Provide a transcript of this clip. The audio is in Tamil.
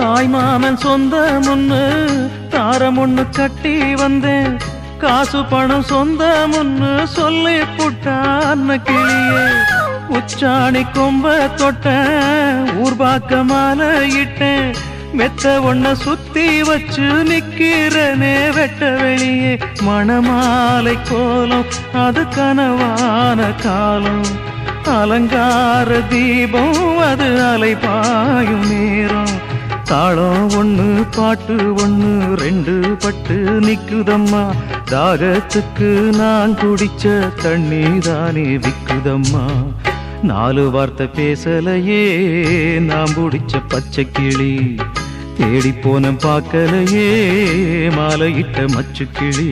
தாய் மாமன் சொந்த முன்னு தாரம் ஒண்ணு கட்டி வந்தேன். காசு பணம் சொந்த முன்னு சொல்லி புட்டான் கிளியே. உச்சாணி கொம்ப தொட்டேன், ஊர்பாக்க மாலை இட்டேன். மெத்த ஒன்ன சுத்தி வச்சு நிக்கிறனே வெட்ட வெளியே. மணமாலை கோலம் அது கனவான காலம். அலங்கார தீபம் அது அலைபாயும் நேரம். தாளம் ஒண்ணு பாட்டு ஒண்ணு ரெண்டு பட்டு நிக்குதம்மா. தாகத்துக்கு நான் குடிச்ச தண்ணீதானே விக்குதம்மா. நாலு வார்த்தை பேசலையே நாம் பிடிச்ச பச்சை கிளி. தேடி போன பார்க்கலையே மாலையிட்ட மச்சு கிளி.